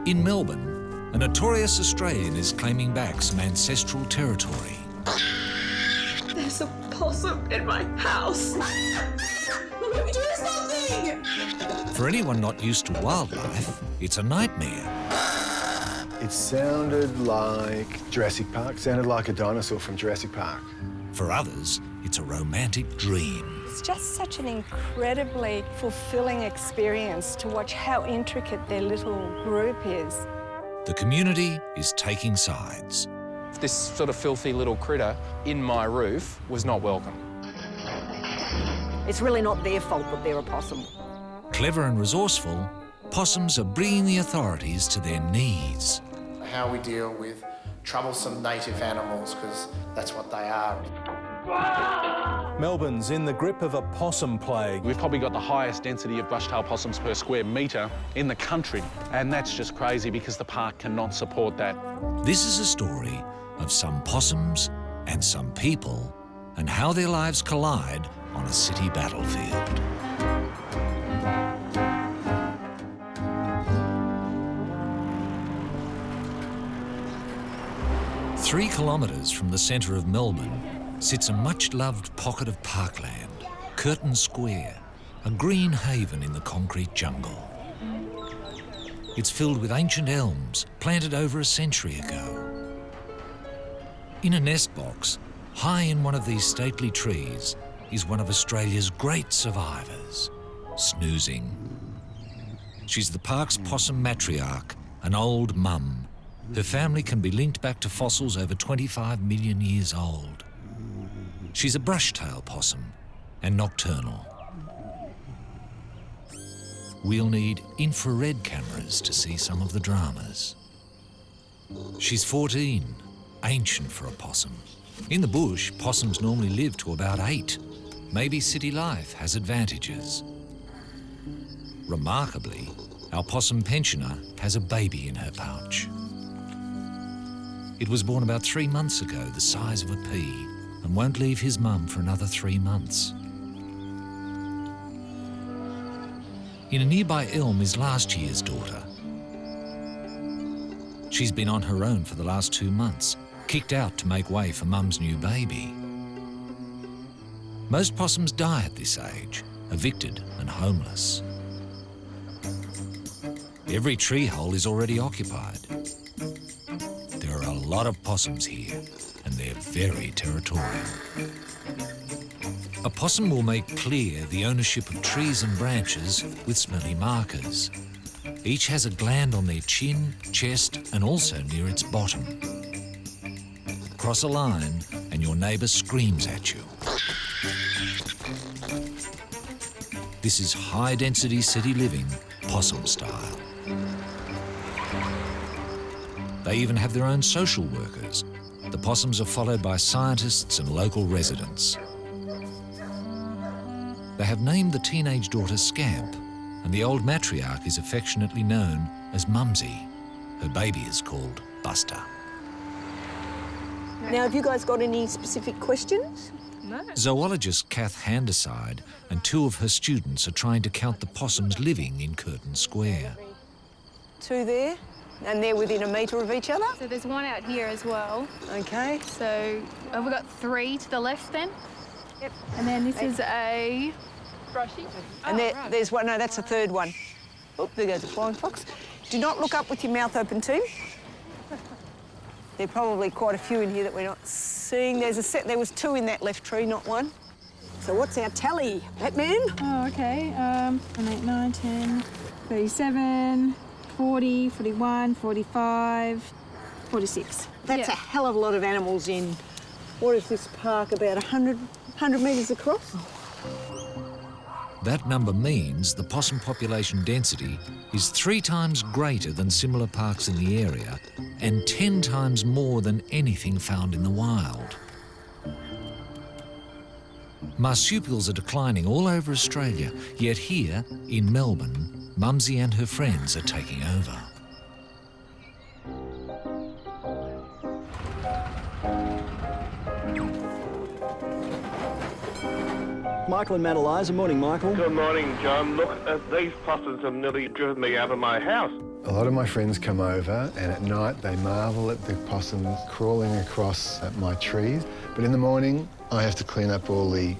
In Melbourne, a notorious Australian is claiming back some ancestral territory. There's a possum in my house. Let me do something! For anyone not used to wildlife, it's a nightmare. It sounded like Jurassic Park, sounded like a dinosaur from Jurassic Park. For others, it's a romantic dream. It's just such an incredibly fulfilling experience to watch how intricate their little group is. The community is taking sides. This sort of filthy little critter in my roof was not welcome. It's really not their fault that they're a possum. Clever and resourceful, possums are bringing the authorities to their knees. How we deal with troublesome native animals, because that's what they are. Melbourne's in the grip of a possum plague. We've probably got the highest density of bush-tailed possums per square metre in the country, and that's just crazy because the park cannot support that. This is a story of some possums and some people and how their lives collide on a city battlefield. Three kilometres from the centre of Melbourne sits a much-loved pocket of parkland, Curtin Square, a green haven in the concrete jungle. It's filled with ancient elms planted over a century ago. In a nest box, high in one of these stately trees, is one of Australia's great survivors, snoozing. She's the park's possum matriarch, an old mum. Her family can be linked back to fossils over 25 million years old. She's a brush-tailed possum and nocturnal. We'll need infrared cameras to see some of the dramas. She's 14, ancient for a possum. In the bush, possums normally live to about 8. Maybe city life has advantages. Remarkably, our possum pensioner has a baby in her pouch. It was born about 3 months ago, the size of a pea, and won't leave his mum for another 3 months. In a nearby elm is last year's daughter. She's been on her own for the last 2 months, kicked out to make way for mum's new baby. Most possums die at this age, evicted and homeless. Every tree hole is already occupied. There are a lot of possums here, and they're very territorial. A possum will make clear the ownership of trees and branches with smelly markers. Each has a gland on their chin, chest, and also near its bottom. Cross a line, and your neighbour screams at you. This is high-density city living, possum style. They even have their own social workers. The possums are followed by scientists and local residents. They have named the teenage daughter Scamp, and the old matriarch is affectionately known as Mumsy. Her baby is called Buster. Now, have you guys got any specific questions? No. Zoologist Kath Handeside and 2 of her students are trying to count the possums living in Curtin Square. 2 there, and they're within a metre of each other? So there's one out here as well. Okay. So have we got 3 to the left then? Yep. And then this is a brushy. And there's one, no, that's a 3rd one. Oh, there goes a flying fox. Do not look up with your mouth open too. There are probably quite a few in here that we're not seeing. There was 2 in that left tree, not 1. So what's our tally, Batman? Oh, okay. 8, 9, 10, 37, 40, 41, 45, 46. That's a hell of a lot of animals in, what is this park, about 100 metres across? That number means the possum population density is 3 times greater than similar parks in the area and 10 times more than anything found in the wild. Marsupials are declining all over Australia, yet here, in Melbourne, Mumsy and her friends are taking over. Michael and Matt Eliza. Morning, Michael. Good morning, John. Look, these possums have nearly driven me out of my house. A lot of my friends come over and at night they marvel at the possums crawling across my trees. But in the morning, I have to clean up all the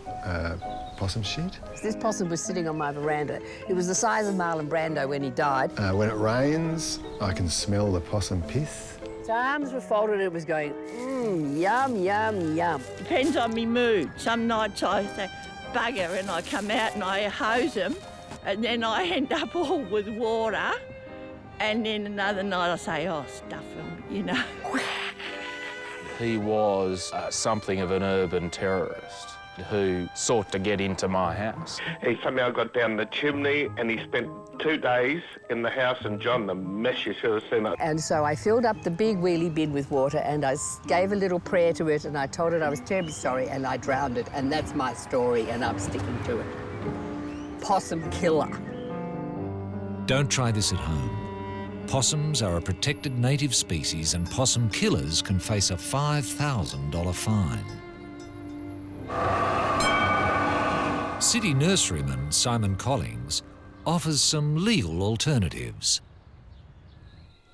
possum shit. This possum was sitting on my veranda. It was the size of Marlon Brando when he died. When it rains, I can smell the possum piss. His arms were folded and it was going, yum, yum, yum. Depends on me mood. Some nights I say, bugger, and I come out and I hose them, and then I end up all with water. And then another night I say, oh, stuff them, you know. He was something of an urban terrorist who sought to get into my house. He somehow got down the chimney and he spent 2 days in the house, and John, the mess you should have seen it. And so I filled up the big wheelie bin with water and I gave a little prayer to it and I told it I was terribly sorry and I drowned it, and that's my story and I'm sticking to it. Possum killer. Don't try this at home. Possums are a protected native species and possum killers can face a $5,000 fine. City nurseryman Simon Collings offers some legal alternatives.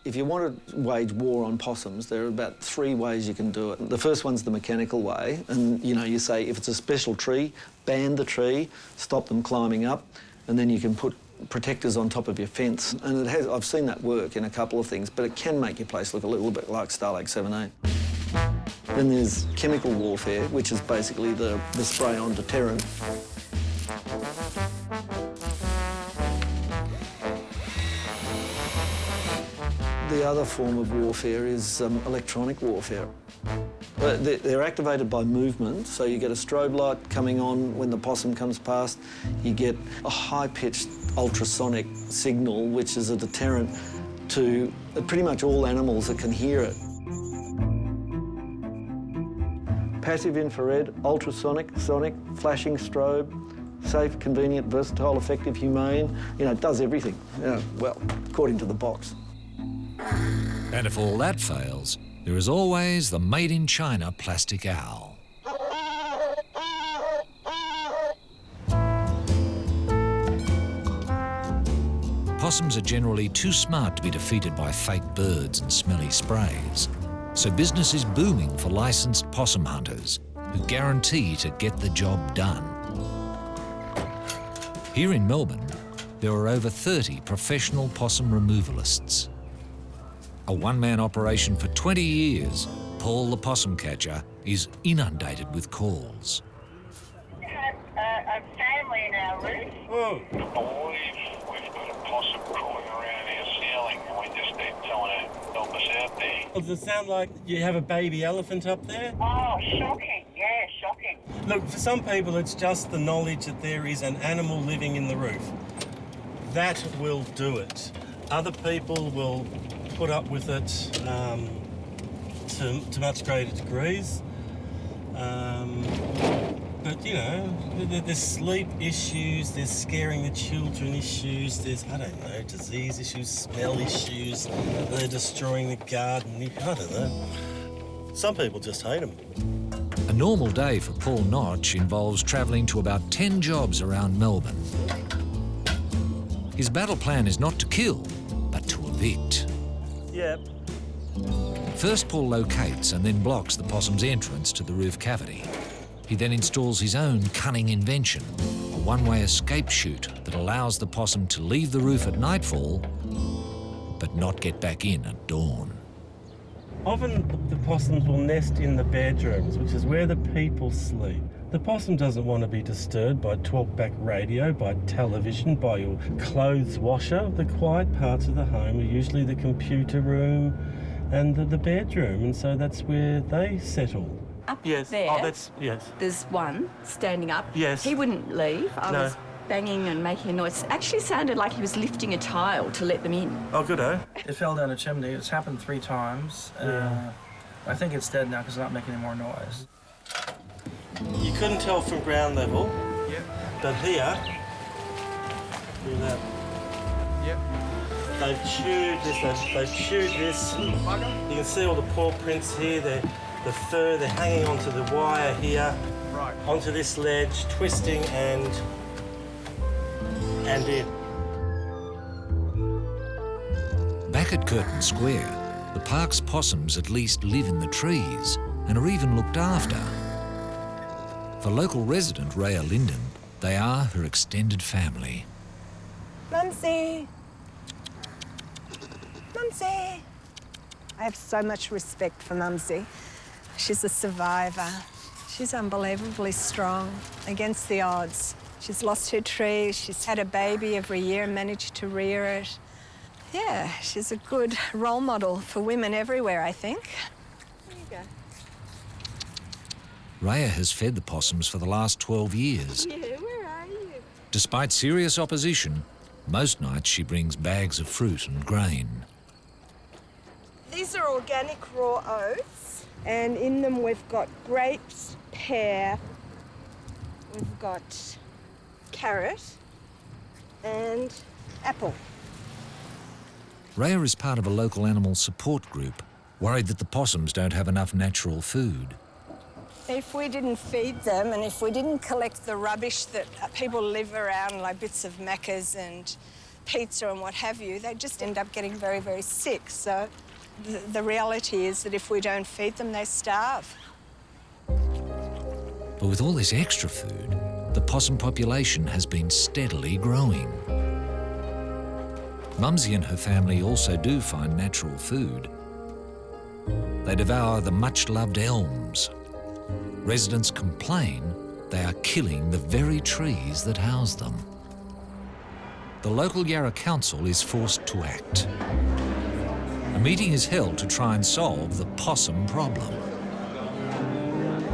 If you want to wage war on possums, there are about 3 ways you can do it. The first one's the mechanical way, and you say if it's a special tree, ban the tree, stop them climbing up, and then you can put protectors on top of your fence. And I've seen that work in a couple of things, but it can make your place look a little bit like Stalag 17. Then there's chemical warfare, which is basically the spray-on deterrent. The other form of warfare is electronic warfare. They're activated by movement, so you get a strobe light coming on when the possum comes past. You get a high-pitched ultrasonic signal, which is a deterrent to pretty much all animals that can hear it. Passive infrared, ultrasonic, sonic, flashing strobe, safe, convenient, versatile, effective, humane. It does everything. Well, according to the box. And if all that fails, there is always the made-in-China plastic owl. Possums are generally too smart to be defeated by fake birds and smelly sprays. So business is booming for licensed possum hunters who guarantee to get the job done. Here in Melbourne, there are over 30 professional possum removalists. A one-man operation for 20 years, Paul the possum catcher is inundated with calls. We had a family in our roof. Oh. I believe we've got a possum crawling around our ceiling and we just need someone to help us out there. Does it sound like you have a baby elephant up there? Oh, shocking. Yeah, shocking. Look, for some people it's just the knowledge that there is an animal living in the roof. That will do it. Other people will put up with it to much greater degrees. But, there's sleep issues, there's scaring the children issues, there's, disease issues, smell issues, they're destroying the garden, I don't know. Some people just hate them. A normal day for Paul Notch involves travelling to about 10 jobs around Melbourne. His battle plan is not to kill, but to evict. Yep. First, Paul locates and then blocks the possum's entrance to the roof cavity. He then installs his own cunning invention, a one-way escape chute that allows the possum to leave the roof at nightfall, but not get back in at dawn. Often the possums will nest in the bedrooms, which is where the people sleep. The possum doesn't want to be disturbed by talkback radio, by television, by your clothes washer. The quiet parts of the home are usually the computer room and the bedroom, and so that's where they settle. Up yes. there, Oh, that's, yes. There's one standing up. Yes. He wouldn't leave. I No. was banging and making a noise. It actually sounded like he was lifting a child to let them in. Oh, good-o. It fell down a chimney. It's happened 3 times. I think it's dead now because it's not making any more noise. You couldn't tell from ground level. Yep. But here, look at that. Yep. They've chewed this. You can see all the paw prints here. The fur, they're hanging onto the wire here, right, onto this ledge, twisting and in. Back at Curtin Square, the park's possums at least live in the trees and are even looked after. For local resident Rhea Linden, they are her extended family. Mumsy! Mumsy! I have so much respect for Mumsy. She's a survivor. She's unbelievably strong against the odds. She's lost her tree, she's had a baby every year and managed to rear it. Yeah, she's a good role model for women everywhere, I think. There you go. Rhea has fed the possums for the last 12 years. Yeah, where are you? Despite serious opposition, most nights she brings bags of fruit and grain. These are organic raw oats, and in them we've got grapes, pear, we've got carrot and apple. Rhea is part of a local animal support group, worried that the possums don't have enough natural food. If we didn't feed them and if we didn't collect the rubbish that people live around, like bits of macas and pizza and what have you, they just end up getting very, very sick. So the reality is that if we don't feed them, they starve. But with all this extra food, the possum population has been steadily growing. Mumsy and her family also do find natural food. They devour the much-loved elms. Residents complain they are killing the very trees that house them. The local Yarra Council is forced to act. A meeting is held to try and solve the possum problem.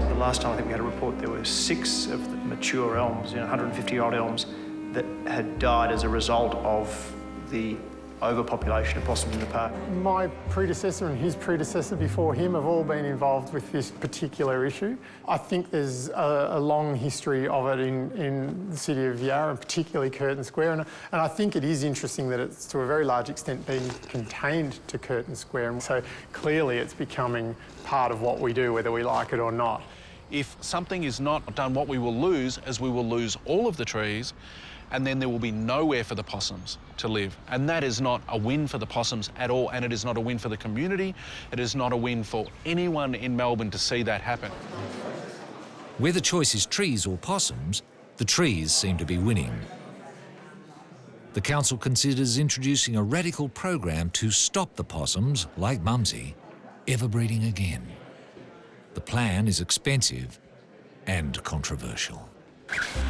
The last time I think we had a report, there were 6 of the mature elms, 150-year-old elms, that had died as a result of the overpopulation of possums in the park. My predecessor and his predecessor before him have all been involved with this particular issue. I think there's a long history of it in the city of Yarra, and particularly Curtin Square, and I think it is interesting that it's to a very large extent been contained to Curtin Square, and so clearly it's becoming part of what we do, whether we like it or not. If something is not done, what we will lose is we will lose all of the trees, and then there will be nowhere for the possums to live. And that is not a win for the possums at all, and it is not a win for the community. It is not a win for anyone in Melbourne to see that happen. Where the choice is trees or possums, the trees seem to be winning. The council considers introducing a radical program to stop the possums, like Mumsy, ever breeding again. The plan is expensive and controversial.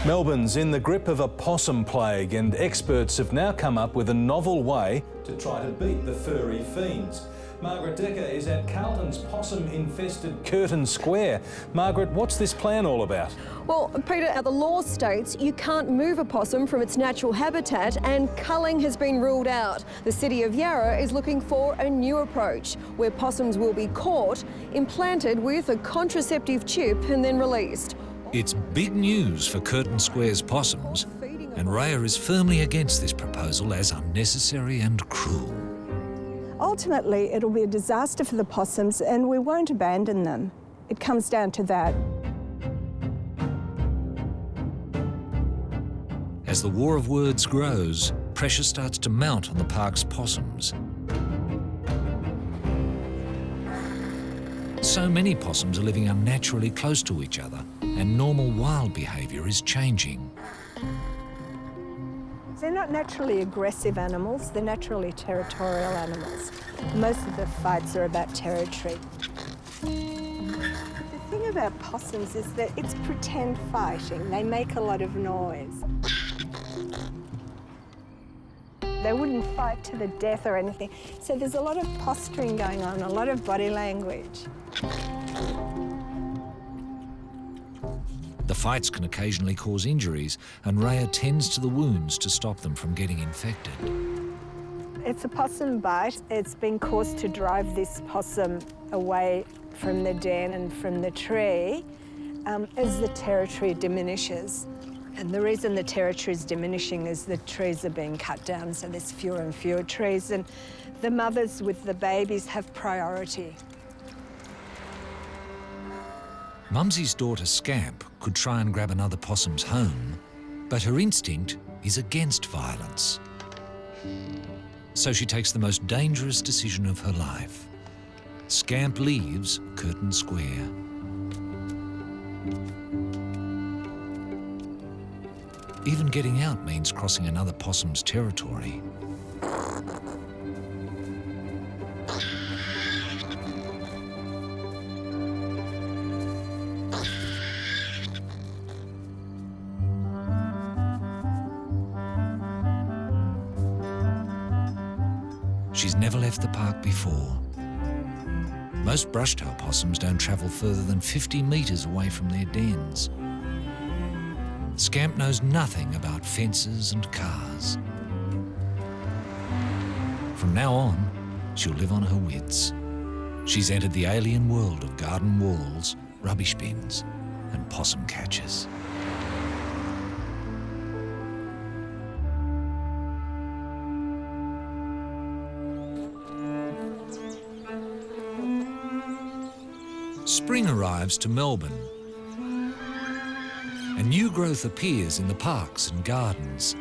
Melbourne's in the grip of a possum plague, and experts have now come up with a novel way to try to beat the furry fiends. Margaret Decker is at Carlton's possum-infested Curtin Square. Margaret, what's this plan all about? Well, Peter, the law states you can't move a possum from its natural habitat, and culling has been ruled out. The City of Yarra is looking for a new approach where possums will be caught, implanted with a contraceptive chip and then released. It's big news for Curtin Square's possums, and Rhea is firmly against this proposal as unnecessary and cruel. Ultimately, it'll be a disaster for the possums and we won't abandon them. It comes down to that. As the war of words grows, pressure starts to mount on the park's possums. So many possums are living unnaturally close to each other, and normal wild behaviour is changing. They're not naturally aggressive animals, they're naturally territorial animals. Most of the fights are about territory. The thing about possums is that it's pretend fighting. They make a lot of noise. They wouldn't fight to the death or anything. So there's a lot of posturing going on, a lot of body language. The fights can occasionally cause injuries, and Rhea tends to the wounds to stop them from getting infected. It's a possum bite. It's been caused to drive this possum away from the den and from the tree as the territory diminishes. And the reason the territory is diminishing is the trees are being cut down, so there's fewer and fewer trees, and the mothers with the babies have priority. Mumsy's daughter Scamp could try and grab another possum's home, but her instinct is against violence. So she takes the most dangerous decision of her life. Scamp leaves Curtin Square. Even getting out means crossing another possum's territory. She's never left the park before. Most brushtail possums don't travel further than 50 metres away from their dens. Scamp knows nothing about fences and cars. From now on, she'll live on her wits. She's entered the alien world of garden walls, rubbish bins, and possum catchers. Spring arrives to Melbourne. A new growth appears in the parks and gardens.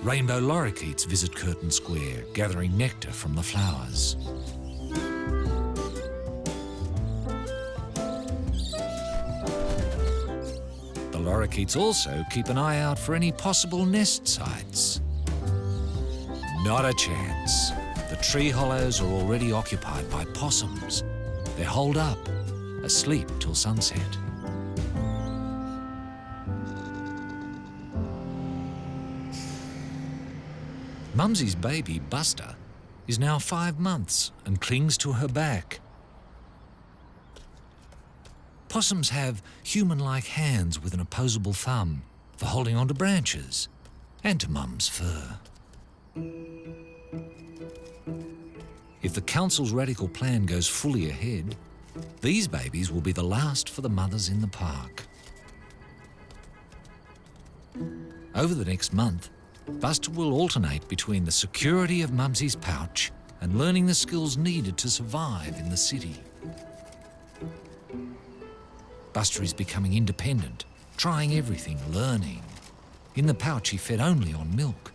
Rainbow lorikeets visit Curtin Square, gathering nectar from the flowers. The lorikeets also keep an eye out for any possible nest sites. Not a chance. The tree hollows are already occupied by possums. They're holed up, asleep till sunset. Mumsy's baby, Buster, is now 5 months and clings to her back. Possums have human-like hands with an opposable thumb for holding onto branches and to Mum's fur. If the council's radical plan goes fully ahead, these babies will be the last for the mothers in the park. Over the next month, Buster will alternate between the security of Mumsy's pouch and learning the skills needed to survive in the city. Buster is becoming independent, trying everything, learning. In the pouch he fed only on milk.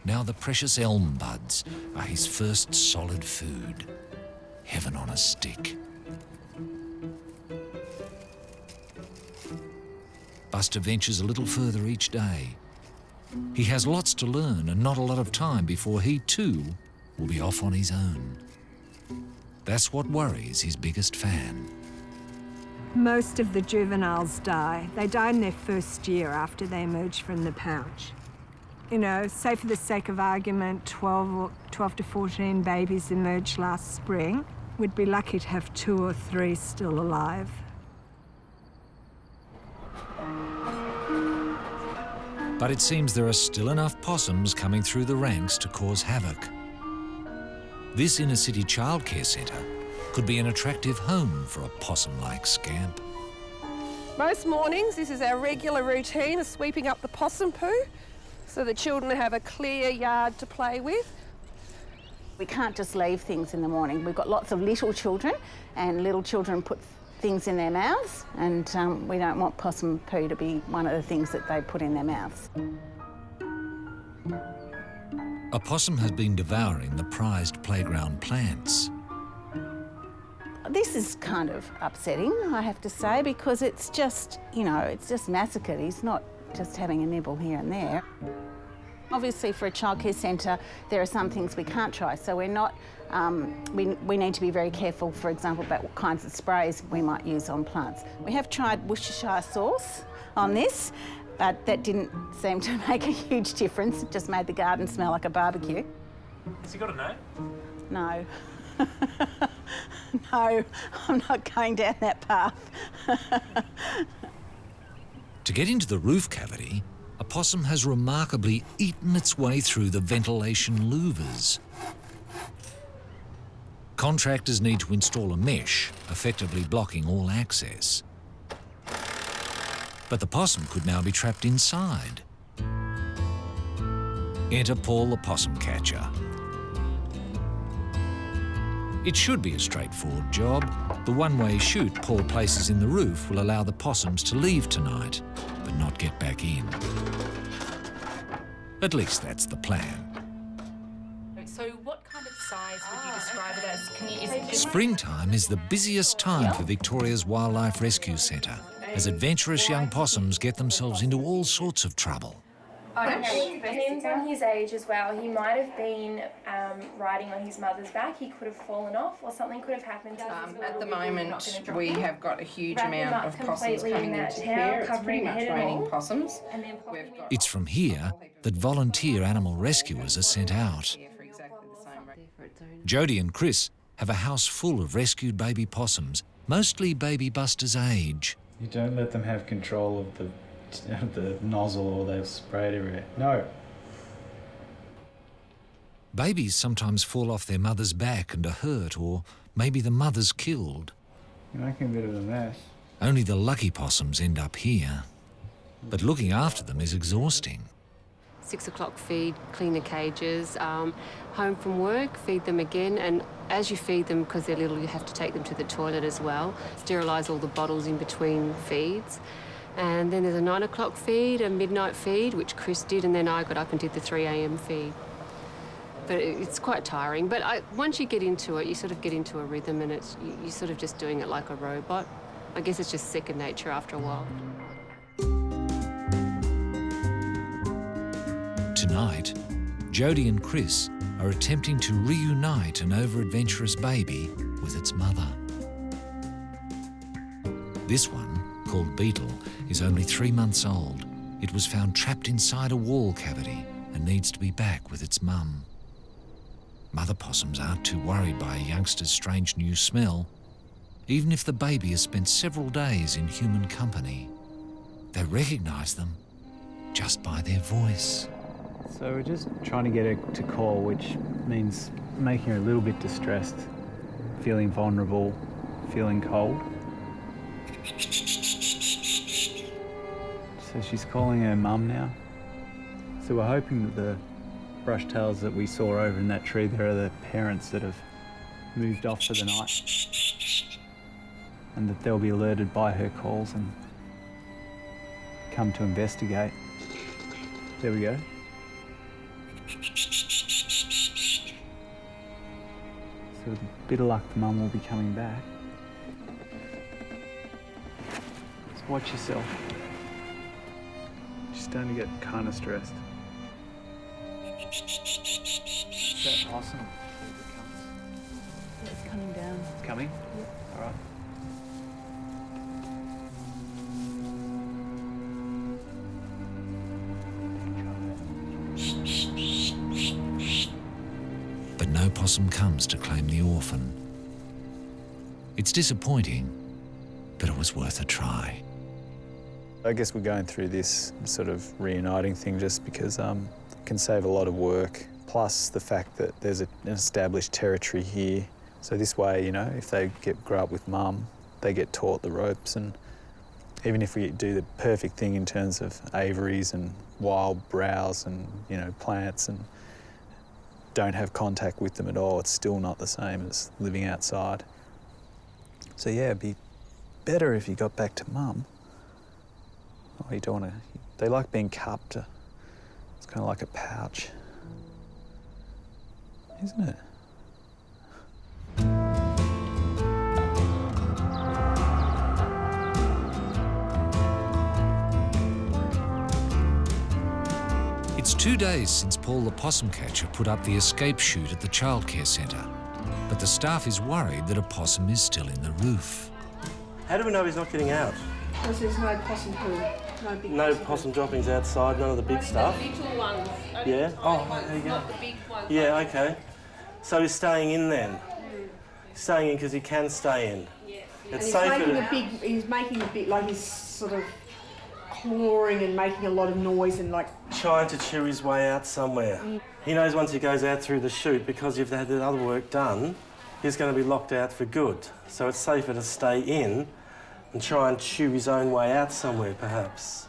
Now the precious elm buds are his first solid food. Heaven on a stick. Buster ventures a little further each day. He has lots to learn and not a lot of time before he too will be off on his own. That's what worries his biggest fan. Most of the juveniles die. They die in their first year after they emerge from the pouch. You know, say for the sake of argument, 12 to 14 babies emerged last spring. We'd be lucky to have 2 or 3 still alive. But it seems there are still enough possums coming through the ranks to cause havoc. This inner-city childcare centre could be an attractive home for a possum-like Scamp. Most mornings, this is our regular routine of sweeping up the possum poo so the children have a clear yard to play with. We can't just leave things in the morning. We've got lots of little children, and little children put things in their mouths, and we don't want possum poo to be one of the things that they put in their mouths. A possum has been devouring the prized playground plants. This is kind of upsetting, I have to say, because it's just, you know, it's just massacred. He's not just having a nibble here and there. Obviously, for a childcare centre, there are some things we can't try, so we're not, we need to be very careful, for example, about what kinds of sprays we might use on plants. We have tried Worcestershire sauce on this, but that didn't seem to make a huge difference. It just made the garden smell like a barbecue. Has he got a name? No. No, I'm not going down that path. To get into the roof cavity, a possum has remarkably eaten its way through the ventilation louvers. Contractors need to install a mesh, effectively blocking all access. But the possum could now be trapped inside. Enter Paul the possum catcher. It should be a straightforward job. The one-way chute Paul places in the roof will allow the possums to leave tonight, but not get back in. At least that's the plan. So what kind of size would you describe it as? Is it just... Springtime is the busiest time for Victoria's Wildlife Rescue Centre, as adventurous young possums get themselves into all sorts of trouble. Okay, it depends on his age as well. He might have been riding on his mother's back. He could have fallen off or something could have happened to him. At the moment, we have got a huge amount of possums coming into here. It's pretty much raining possums. It's from here that volunteer animal rescuers are sent out. Jodie and Chris have a house full of rescued baby possums, mostly baby Buster's age. You don't let them have control of the nozzle or they'll spray it everywhere. No. Babies sometimes fall off their mother's back and are hurt, or maybe the mother's killed. You're making a bit of a mess. Only the lucky possums end up here. But looking after them is exhausting. 6 o'clock feed, clean the cages, home from work, feed them again, and as you feed them, because they're little, you have to take them to the toilet as well, sterilise all the bottles in between feeds. And then there's a 9 o'clock feed, a midnight feed, which Chris did, and then I got up and did the 3 a.m. feed. But it's quite tiring. But once you get into it, you sort of get into a rhythm, and you're sort of just doing it like a robot. I guess it's just second nature after a while. Tonight, Jodie and Chris are attempting to reunite an over-adventurous baby with its mother. This one, called Beetle, is only 3 months old. It was found trapped inside a wall cavity and needs to be back with its mum. Mother possums aren't too worried by a youngster's strange new smell, even if the baby has spent several days in human company. They recognise them just by their voice. So we're just trying to get her to call, which means making her a little bit distressed, feeling vulnerable, feeling cold. So she's calling her mum now. So we're hoping that the brush tails that we saw over in that tree there are the parents that have moved off for the night, and that they'll be alerted by her calls and come to investigate. There we go. So with a bit of luck, the mum will be coming back. Just watch yourself. She's starting to get kind of stressed. Is that possum? It's coming down. It's coming? Yep. All right. But no possum comes to claim the orphan. It's disappointing, but it was worth a try. I guess we're going through this sort of reuniting thing just because it can save a lot of work, plus the fact that there's an established territory here. So this way, you know, if they grow up with mum, they get taught the ropes, and even if we do the perfect thing in terms of aviaries and wild browse and, you know, plants and don't have contact with them at all, it's still not the same as living outside. So yeah, it'd be better if you got back to mum. Oh, you don't want to... They like being cupped. It's kind of like a pouch, isn't it? It's 2 days since Paul the possum catcher put up the escape chute at the childcare centre, but the staff is worried that a possum is still in the roof. How do we know he's not getting out? Because there's no possum poo. No big No possum droppings outside, none of the big stuff. The little ones. Yeah? Oh, there you go. Not the big ones. Yeah, okay. So he's staying in then? He's staying in because he can stay in. It's safer to... He's making a big, like he's sort of clawing and making a lot of noise and like... Trying to chew his way out somewhere. He knows once he goes out through the chute, because you've had the other work done, he's going to be locked out for good. So it's safer to stay in and try and chew his own way out somewhere, perhaps.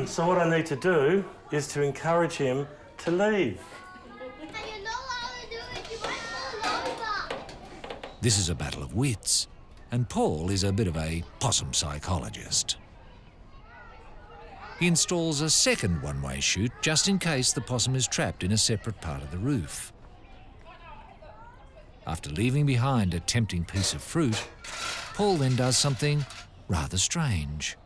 So what I need to do is to encourage him to leave. This is a battle of wits, and Paul is a bit of a possum psychologist. He installs a second one-way chute just in case the possum is trapped in a separate part of the roof. After leaving behind a tempting piece of fruit, Paul then does something rather strange.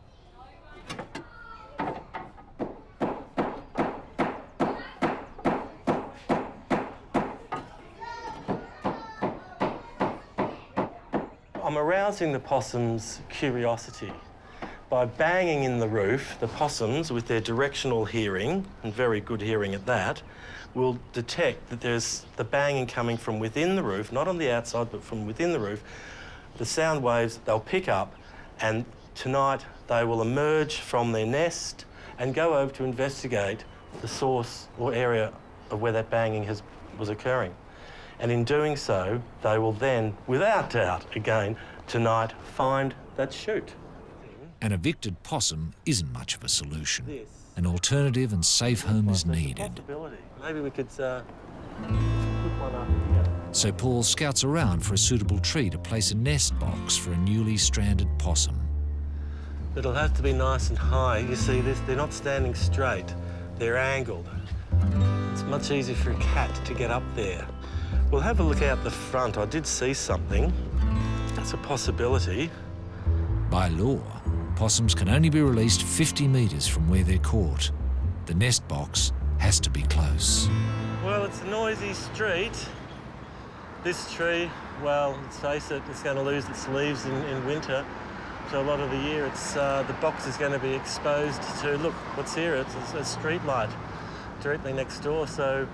I'm arousing the possum's curiosity. By banging in the roof, the possums, with their directional hearing, and very good hearing at that, will detect that there's the banging coming from within the roof, not on the outside, but from within the roof. The sound waves they'll pick up, and tonight they will emerge from their nest and go over to investigate the source or area of where that banging was occurring. And in doing so, they will then, without doubt, again, tonight, find that chute. An evicted possum isn't much of a solution. An alternative and safe home is needed. Maybe we could put one up here. So Paul scouts around for a suitable tree to place a nest box for a newly stranded possum. It'll have to be nice and high. You see this? They're not standing straight. They're angled. It's much easier for a cat to get up there. We'll have a look out the front. I did see something. That's a possibility. By law, possums can only be released 50 metres from where they're caught. The nest box has to be close. Well, it's a noisy street. This tree, well, let's face it, it's going to lose its leaves in winter. So a lot of the year, the box is going to be exposed to, look, what's here? It's a street light directly next door. So,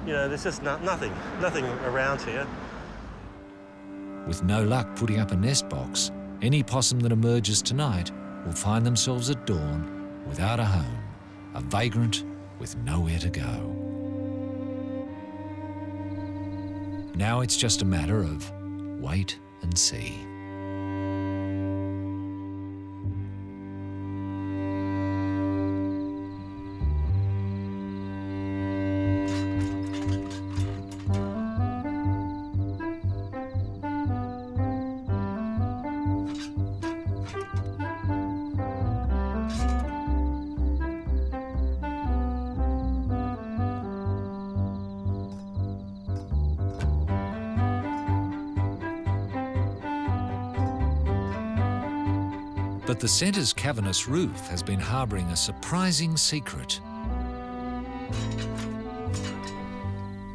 you know, there's just nothing around here. With no luck putting up a nest box, any possum that emerges tonight will find themselves at dawn without a home, a vagrant with nowhere to go. Now it's just a matter of wait and see. But the centre's cavernous roof has been harbouring a surprising secret.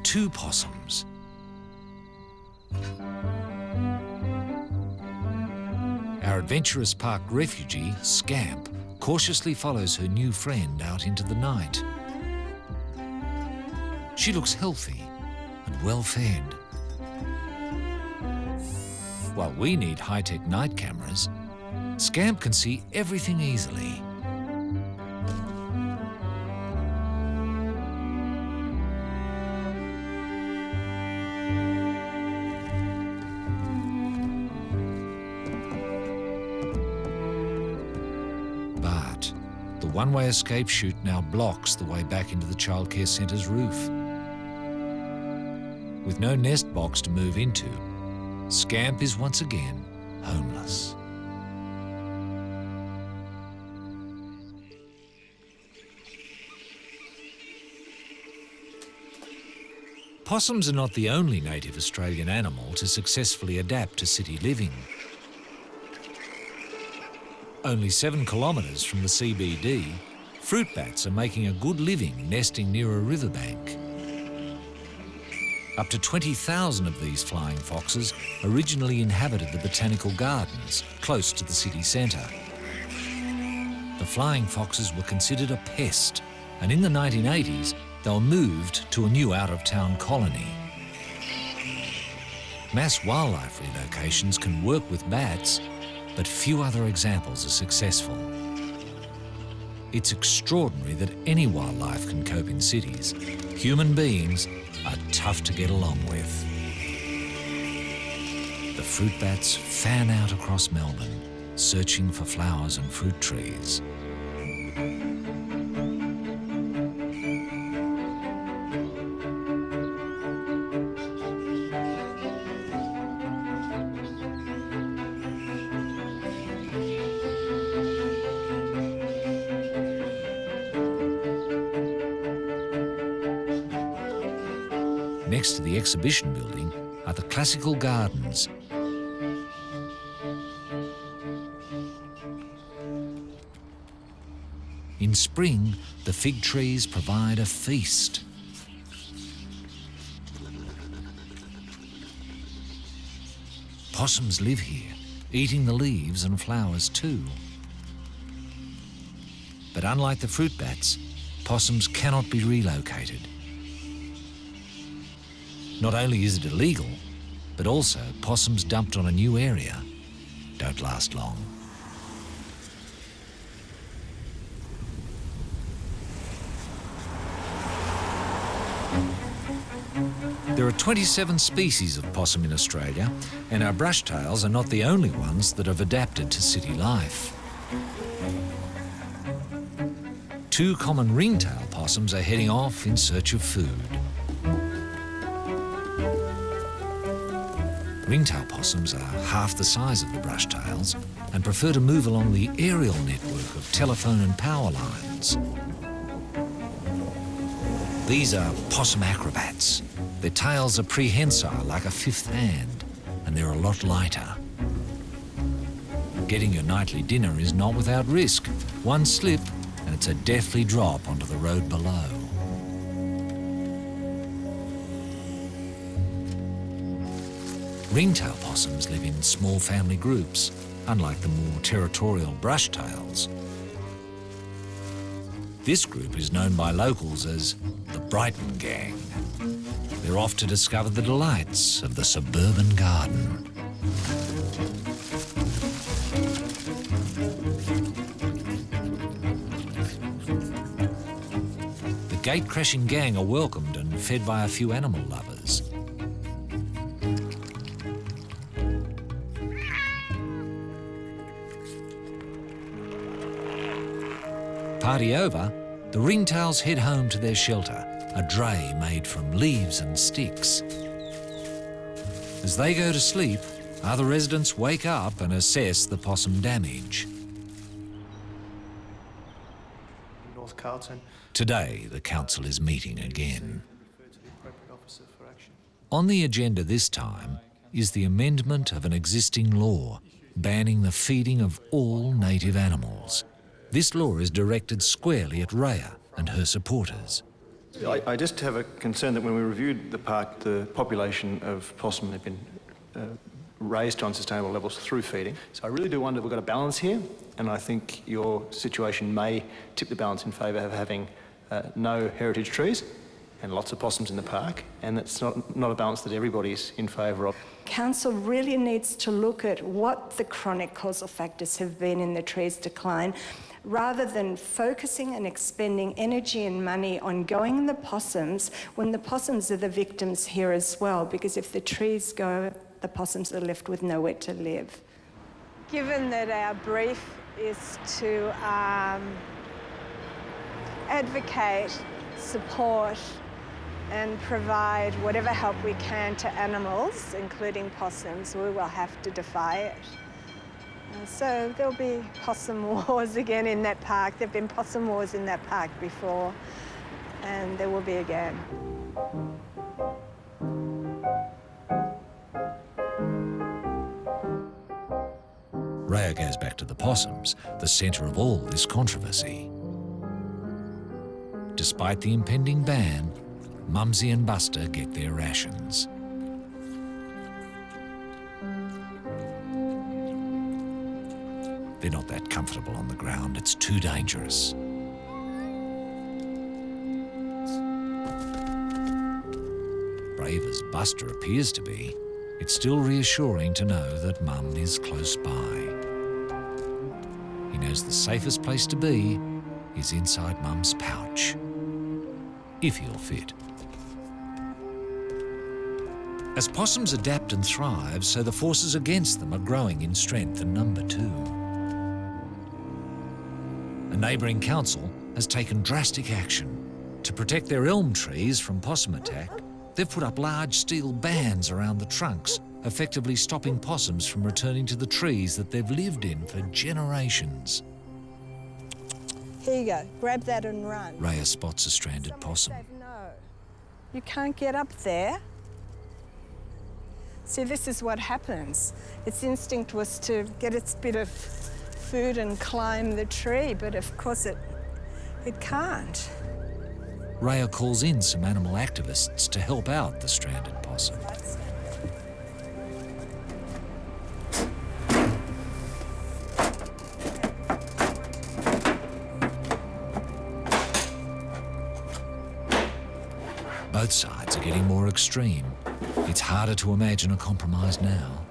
2 possums. Our Adventurous Park refugee, Scamp, cautiously follows her new friend out into the night. She looks healthy and well-fed. While we need high-tech night cameras, Scamp can see everything easily. But the one-way escape chute now blocks the way back into the childcare centre's roof. With no nest box to move into, Scamp is once again homeless. Possums are not the only native Australian animal to successfully adapt to city living. Only 7 kilometres from the CBD, fruit bats are making a good living nesting near a riverbank. Up to 20,000 of these flying foxes originally inhabited the botanical gardens close to the city centre. The flying foxes were considered a pest, and in the 1980s, they were moved to a new out-of-town colony. Mass wildlife relocations can work with bats, but few other examples are successful. It's extraordinary that any wildlife can cope in cities. Human beings are tough to get along with. The fruit bats fan out across Melbourne, searching for flowers and fruit trees. Next to the exhibition building are the classical gardens. In spring, the fig trees provide a feast. Possums live here, eating the leaves and flowers too. But unlike the fruit bats, possums cannot be relocated. Not only is it illegal, but also possums dumped on a new area don't last long. There are 27 species of possum in Australia, and our brushtails are not the only ones that have adapted to city life. 2 common ringtail possums are heading off in search of food. Ringtail possums are half the size of the brushtails and prefer to move along the aerial network of telephone and power lines. These are possum acrobats. Their tails are prehensile like a fifth hand, and they're a lot lighter. Getting your nightly dinner is not without risk. One slip and it's a deathly drop onto the road below. Ringtail possums live in small family groups, unlike the more territorial brushtails. This group is known by locals as the Brighton Gang. They're off to discover the delights of the suburban garden. The gate-crashing gang are welcomed and fed by a few animal lovers. Party over, the ringtails head home to their shelter, a dray made from leaves and sticks. As they go to sleep, other residents wake up and assess the possum damage. North Carlton. Today, the council is meeting again. On the agenda this time is the amendment of an existing law banning the feeding of all native animals. This law is directed squarely at Rhea and her supporters. I just have a concern that when we reviewed the park, the population of possum had been raised to unsustainable levels through feeding. So I really do wonder if we've got a balance here, and I think your situation may tip the balance in favour of having no heritage trees and lots of possums in the park, and it's not a balance that everybody's in favour of. Council really needs to look at what the chronic causal factors have been in the trees' decline, rather than focusing and expending energy and money on going the possums when the possums are the victims here as well, because if the trees go, the possums are left with nowhere to live. Given that our brief is to advocate, support and provide whatever help we can to animals, including possums, we will have to defy it. So there'll be possum wars again in that park. There've been possum wars in that park before, and there will be again. Rhea goes back to the possums, the centre of all this controversy. Despite the impending ban, Mumsy and Buster get their rations. They're not that comfortable on the ground, it's too dangerous. Brave as Buster appears to be, it's still reassuring to know that Mum is close by. He knows the safest place to be is inside Mum's pouch, if he'll fit. As possums adapt and thrive, so the forces against them are growing in strength and number too. A neighbouring council has taken drastic action. To protect their elm trees from possum attack, they've put up large steel bands around the trunks, effectively stopping possums from returning to the trees that they've lived in for generations. Here you go, grab that and run. Rhea spots a stranded possum. You can't get up there. See, this is what happens. Its instinct was to get its bit of food and climb the tree, but of course it can't. Rhea calls in some animal activists to help out the stranded possum. Both sides are getting more extreme. It's harder to imagine a compromise now.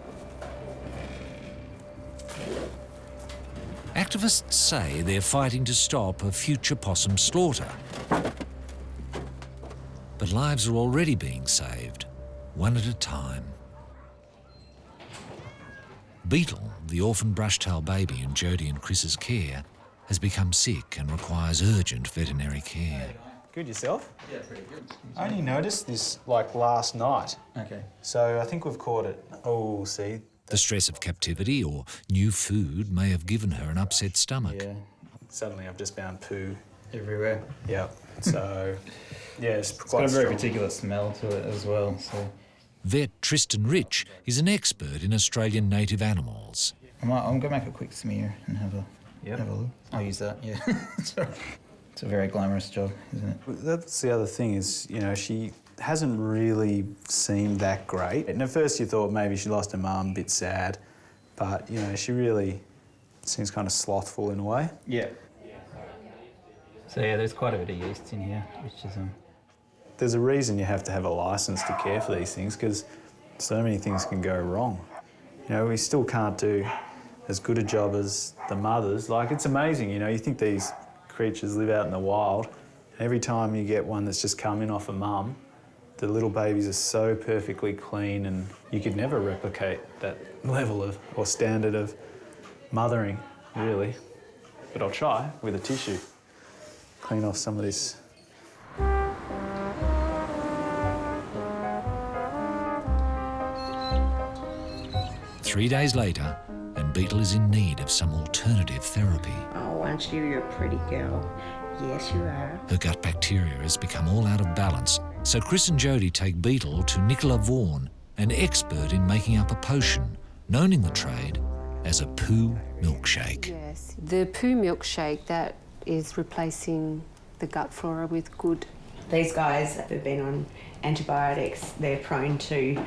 Activists say they're fighting to stop a future possum slaughter. But lives are already being saved, one at a time. Beetle, the orphan brush-tail baby in Jodie and Chris's care, has become sick and requires urgent veterinary care. Good, yourself? Yeah, pretty good. I only noticed this, like, last night. Okay. So I think we've caught it. Oh, see? The stress of captivity or new food may have given her an upset stomach. Yeah. Suddenly I've just found poo. Everywhere. Yep. So, yeah, it's got quite a very strong. particular smell to it as well, so... Vet Tristan Rich is an expert in Australian native animals. I'm going to make a quick smear and have a look. I'll use that, yeah. It's a very glamorous job, isn't it? That's the other thing is, you know, she hasn't really seemed that great. And at first you thought maybe she lost her mum, a bit sad, but, you know, she really seems kind of slothful in a way. Yeah. So, yeah, there's quite a bit of yeast in here, which is... There's a reason you have to have a licence to care for these things, because so many things can go wrong. You know, we still can't do as good a job as the mothers. Like, it's amazing, you know, you think these creatures live out in the wild. Every time you get one that's just coming off a mum, the little babies are so perfectly clean, and you could never replicate that level of, or standard of mothering, really. But I'll try with a tissue. Clean off some of this. Three days later, and Beetle is in need of some alternative therapy. Oh, aren't you? You're a pretty girl. Yes, you are. Her gut bacteria has become all out of balance, so Chris and Jodie take Beetle to Nicola Vaughan, an expert in making up a potion, known in the trade as a poo milkshake. Yes, the poo milkshake, that is replacing the gut flora with good. These guys have been on antibiotics. They're prone to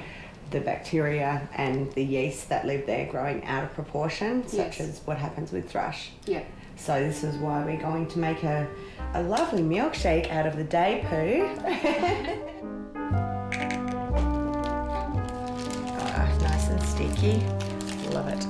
the bacteria and the yeast that live there growing out of proportion, such as what happens with thrush. Yeah. So this is why we're going to make a lovely milkshake out of the day poo. Nice and sticky. Love it.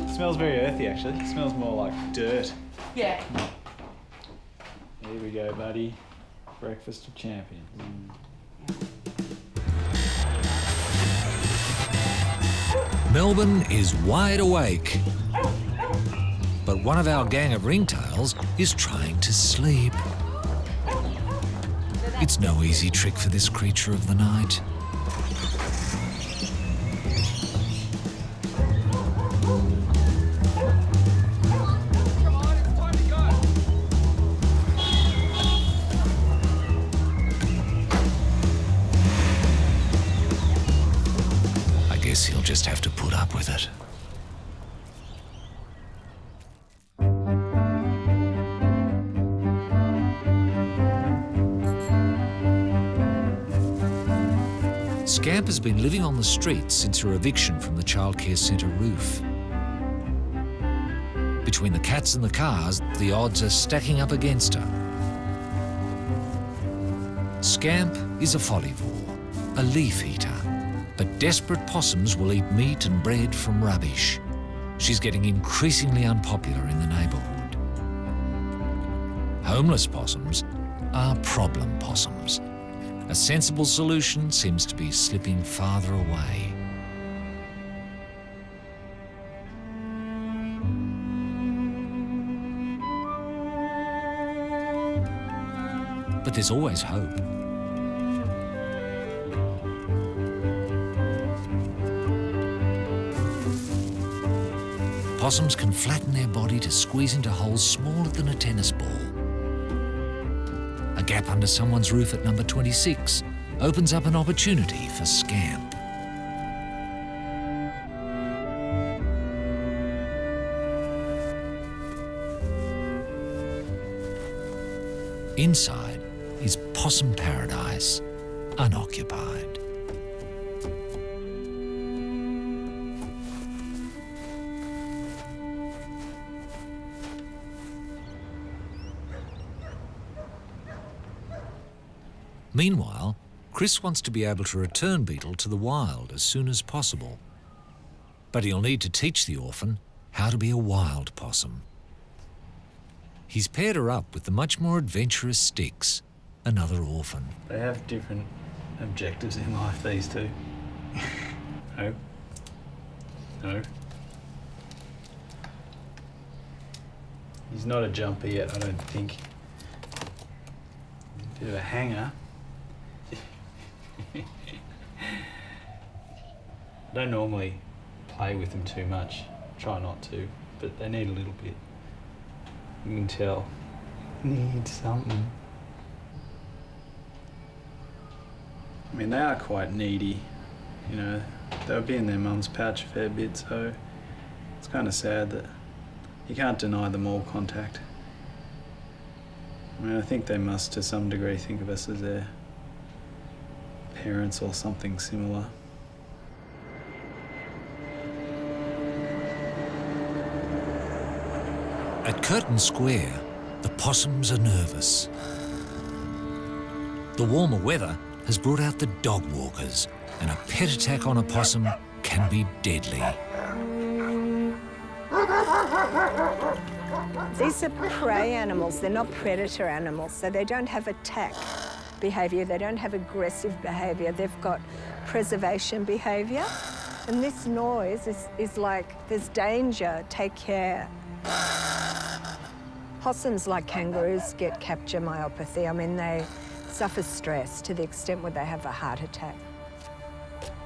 It smells very earthy, actually. It smells more like dirt. Yeah. Here we go, buddy. Breakfast of champions. Melbourne is wide awake. But one of our gang of ringtails is trying to sleep. It's no easy trick for this creature of the night. He'll just have to put up with it. Scamp has been living on the streets since her eviction from the childcare centre roof. Between the cats and the cars, the odds are stacking up against her. Scamp is a folivore, a leaf eater. But desperate possums will eat meat and bread from rubbish. She's getting increasingly unpopular in the neighbourhood. Homeless possums are problem possums. A sensible solution seems to be slipping farther away. But there's always hope. Possums can flatten their body to squeeze into holes smaller than a tennis ball. A gap under someone's roof at number 26 opens up an opportunity for Scamp. Inside is possum paradise, unoccupied. Meanwhile, Chris wants to be able to return Beetle to the wild as soon as possible. But he'll need to teach the orphan how to be a wild possum. He's paired her up with the much more adventurous Sticks, another orphan. They have different objectives in life, these two. No. No. He's not a jumper yet, I don't think. Bit of a hanger. I don't normally play with them too much, try not to, but they need a little bit. You can tell. Need something. I mean, they are quite needy, you know. They'll be in their mum's pouch a fair bit, so it's kind of sad that you can't deny them all contact. I mean, I think they must, to some degree, think of us as their parents or something similar. At Curtin Square, the possums are nervous. The warmer weather has brought out the dog walkers, and a pet attack on a possum can be deadly. These are prey animals, they're not predator animals, so they don't have attack behaviour, they don't have aggressive behaviour, they've got preservation behaviour. And this noise is like, there's danger, take care. Possums, like kangaroos, get capture myopathy. I mean, they suffer stress to the extent where they have a heart attack.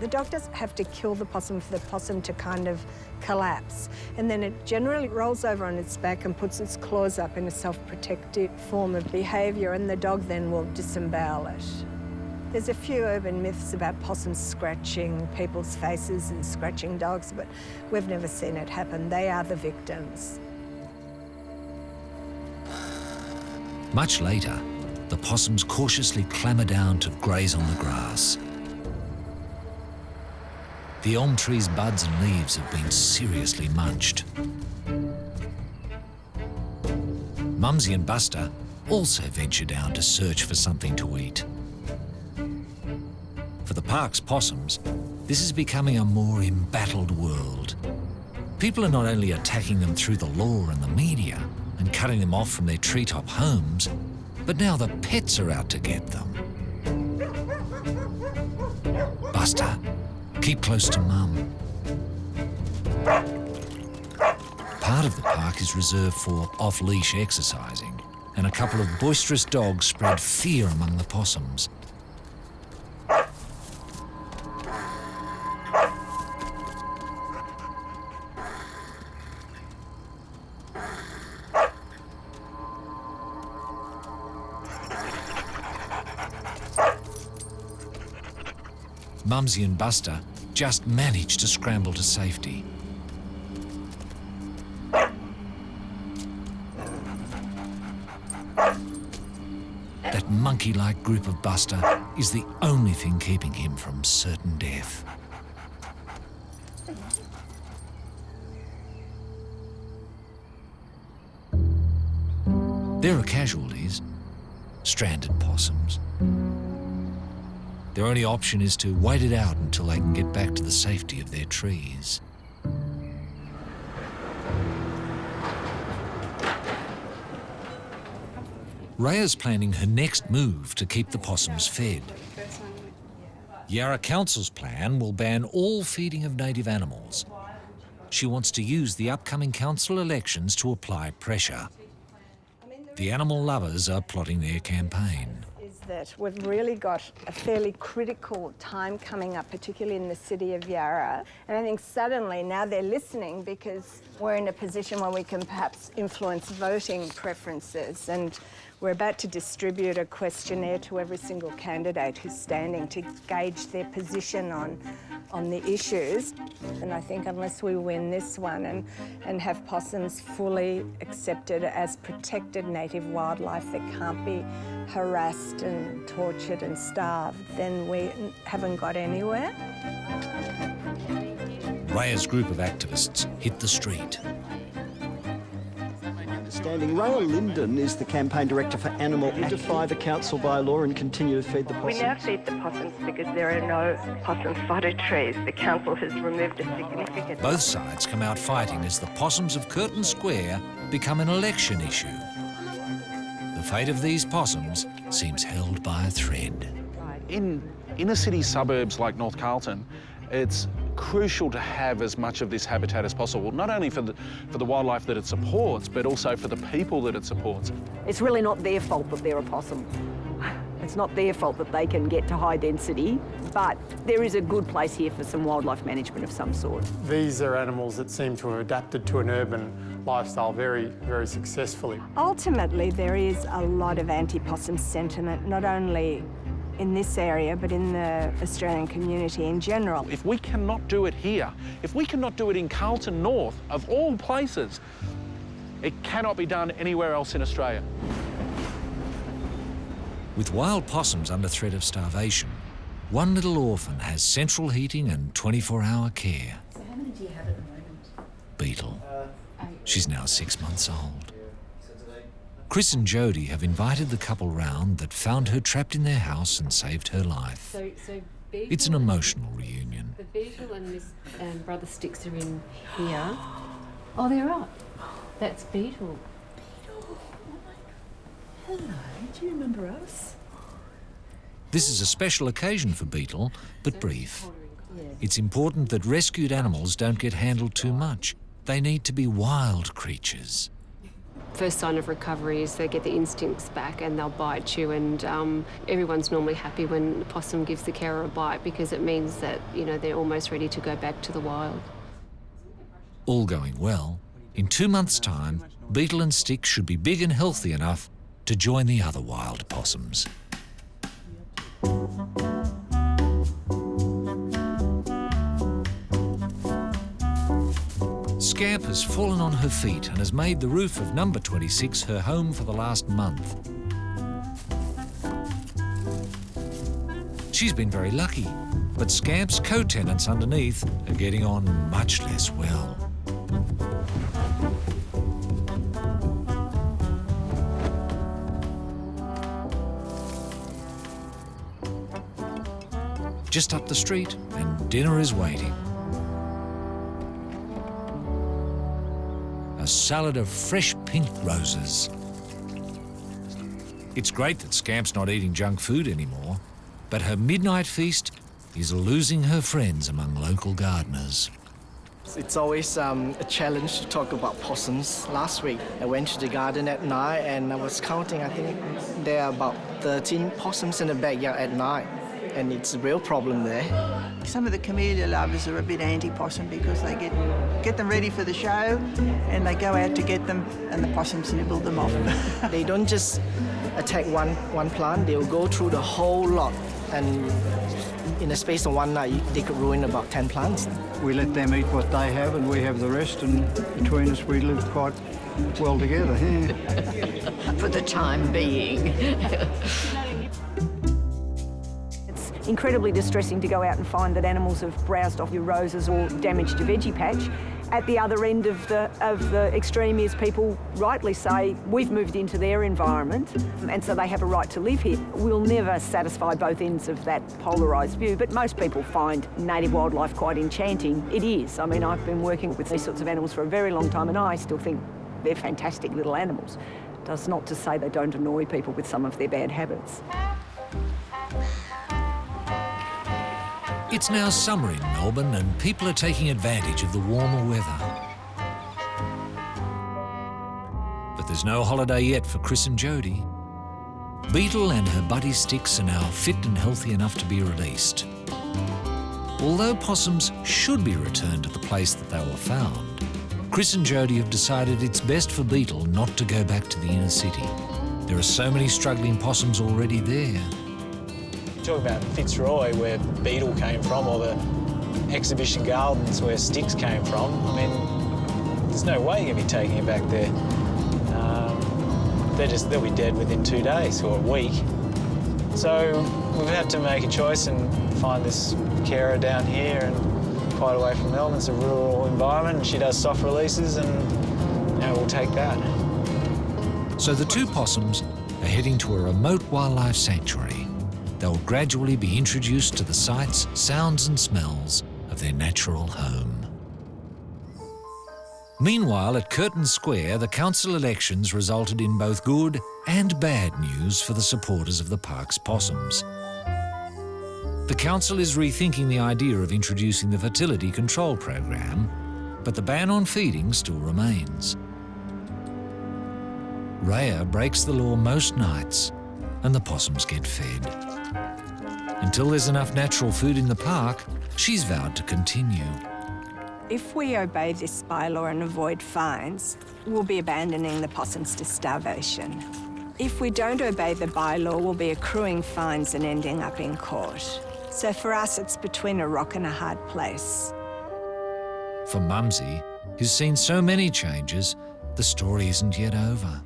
The doctors have to kill the possum for the possum to kind of collapse. And then it generally rolls over on its back and puts its claws up in a self-protective form of behaviour, and the dog then will disembowel it. There's a few urban myths about possums scratching people's faces and scratching dogs, but we've never seen it happen. They are the victims. Much later, the possums cautiously clamber down to graze on the grass. The elm tree's buds and leaves have been seriously munched. Mumsy and Buster also venture down to search for something to eat. For the park's possums, this is becoming a more embattled world. People are not only attacking them through the law and the media and cutting them off from their treetop homes, but now the pets are out to get them. Buster, keep close to Mum. Part of the park is reserved for off-leash exercising, and a couple of boisterous dogs spread fear among the possums. Mumsy and Buster just managed to scramble to safety. That monkey-like group of Buster is the only thing keeping him from certain death. There are casualties, stranded possums. Their only option is to wait it out until they can get back to the safety of their trees. Raya's planning her next move to keep the possums fed. Yarra Council's plan will ban all feeding of native animals. She wants to use the upcoming council elections to apply pressure. the animal lovers are plotting their campaign. Is that we've really got a fairly critical time coming up, particularly in the city of Yarra. And I think suddenly now they're listening because we're in a position where we can perhaps influence voting preferences. And we're about to distribute a questionnaire to every single candidate who's standing to gauge their position on the issues. And I think unless we win this one and have possums fully accepted as protected native wildlife that can't be harassed and tortured and starved, then we haven't got anywhere. Raya's group of activists hit the street. Raya Linden is the campaign director for Animal Act. Defy the council bylaw and continue to feed the possums. We now feed the possums because there are no possum fodder trees. The council has removed a significant... Both sides come out fighting as the possums of Curtin Square become an election issue. The fate of these possums seems held by a thread. In inner city suburbs like North Carlton, it's crucial to have as much of this habitat as possible, not only for the wildlife that it supports, but also for the people that it supports. It's really not their fault that they're a possum. It's not their fault that they can get to high density, but there is a good place here for some wildlife management of some sort. These are animals that seem to have adapted to an urban lifestyle very, very successfully. Ultimately, there is a lot of anti-possum sentiment, not only in this area, but in the Australian community in general. If we cannot do it here, if we cannot do it in Carlton North, of all places, it cannot be done anywhere else in Australia. With wild possums under threat of starvation, one little orphan has central heating and 24-hour care. So how many do you have at the moment? Beetle. She's now 6 months old. Chris and Jody have invited the couple round that found her trapped in their house and saved her life. So Beetle It's an emotional reunion. The Beetle and this brother Sticks are in here. Oh, they're up. That's Beetle. Hello, do you remember us? This is a special occasion for Beetle, but brief. It's important that rescued animals don't get handled too much. They need to be wild creatures. First sign of recovery is they get the instincts back and they'll bite you, and everyone's normally happy when the possum gives the carer a bite because it means that, you know, they're almost ready to go back to the wild. All going well, in 2 months' time, Beetle and Stick should be big and healthy enough to join the other wild possums. Scamp has fallen on her feet and has made the roof of number 26 her home for the last month. She's been very lucky, but Scamp's co-tenants underneath are getting on much less well. Just up the street, and dinner is waiting. A salad of fresh pink roses. It's great that Scamp's not eating junk food anymore, but her midnight feast is losing her friends among local gardeners. It's always a challenge to talk about possums. Last week, I went to the garden at night and I was counting, I think there are about 13 possums in the backyard at night, and it's a real problem there. Some of the camellia lovers are a bit anti-possum because they get them ready for the show and they go out to get them and the possums nibble them off. They don't just attack one plant, they'll go through the whole lot, and in the space of one night they could ruin about 10 plants. We let them eat what they have and we have the rest, and between us we live quite well together. Yeah. For the time being. Incredibly distressing to go out and find that animals have browsed off your roses or damaged your veggie patch. At the other end of the extreme is people rightly say we've moved into their environment and so they have a right to live here. We'll never satisfy both ends of that polarised view, but most people find native wildlife quite enchanting. It is. I mean, I've been working with these sorts of animals for a very long time and I still think they're fantastic little animals. That's not to say they don't annoy people with some of their bad habits. It's now summer in Melbourne and people are taking advantage of the warmer weather. But there's it's no holiday yet for Chris and Jody. Beetle and her buddy Sticks are now fit and healthy enough to be released. Although possums should be returned to the place that they were found, Chris and Jody have decided it's best for Beetle not to go back to the inner city. There are so many struggling possums already there. Talk about Fitzroy, where Beetle came from, or the exhibition gardens where Sticks came from. I mean, there's no way you're going to be taking it back there. They'll be dead within 2 days or a week. So we've had to make a choice and find this carer down here and quite away from Melbourne. It's a rural environment and she does soft releases and we'll take that. So the two possums are heading to a remote wildlife sanctuary. They'll gradually be introduced to the sights, sounds and smells of their natural home. Meanwhile, at Curtin Square, the council elections resulted in both good and bad news for the supporters of the park's possums. The council is rethinking the idea of introducing the fertility control program, but the ban on feeding still remains. Rhea breaks the law most nights and the possums get fed. Until there's enough natural food in the park, she's vowed to continue. If we obey this bylaw and avoid fines, we'll be abandoning the possums to starvation. If we don't obey the bylaw, we'll be accruing fines and ending up in court. So for us, it's between a rock and a hard place. For Mumsy, who's seen so many changes, the story isn't yet over.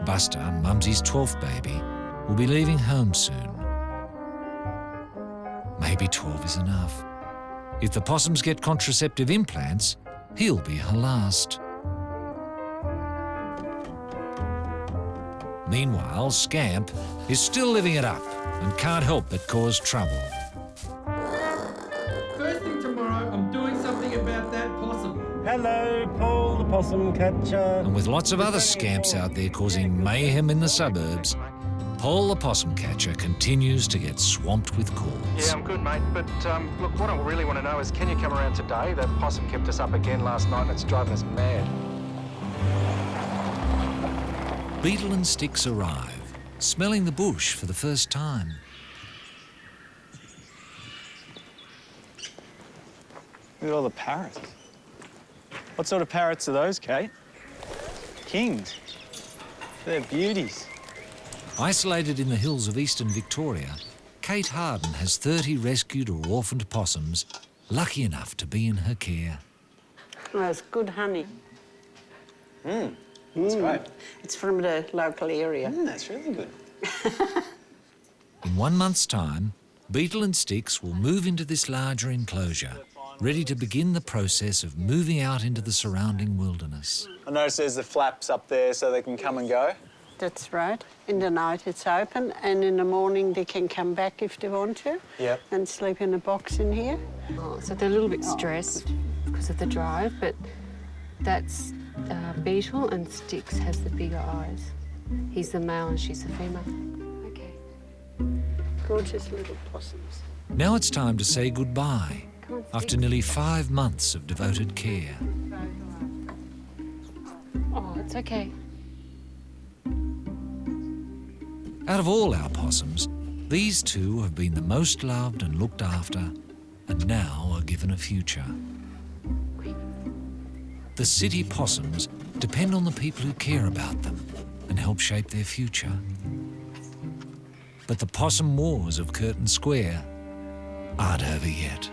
Buster, Mumsy's 12th baby, will be leaving home soon. Maybe 12 is enough. If the possums get contraceptive implants, he'll be her last. Meanwhile, Scamp is still living it up and can't help but cause trouble. First thing tomorrow, I'm doing something about that possum. Hello, Paul the possum catcher. And with lots of other scamps out there causing mayhem in the suburbs, Paul the possum catcher continues to get swamped with calls. Yeah, I'm good, mate. But look, what I really want to know is, can you come around today? That possum kept us up again last night and it's driving us mad. Beetle and Sticks arrive, smelling the bush for the first time. Look at all the parrots. What sort of parrots are those, Kate? Kings. They're beauties. Isolated in the hills of eastern Victoria, Kate Harden has 30 rescued or orphaned possums, lucky enough to be in her care. Well, it's good honey. That's great. It's from the local area. That's really good. In 1 month's time, Beetle and Sticks will move into this larger enclosure, ready to begin the process of moving out into the surrounding wilderness. I noticed there's the flaps up there so they can come and go. That's right. In the night it's open and in the morning they can come back if they want to. Yep. And sleep in a box in here. Oh, so they're a little bit stressed because of the drive, but that's Beetle, and Sticks has the bigger eyes. He's the male and she's the female. Okay. Gorgeous little possums. Now it's time to say goodbye after nearly 5 months of devoted care. Oh, it's okay. Out of all our possums, these two have been the most loved and looked after, and now are given a future. The city possums depend on the people who care about them and help shape their future. But the Possum Wars of Curtin Square aren't over yet.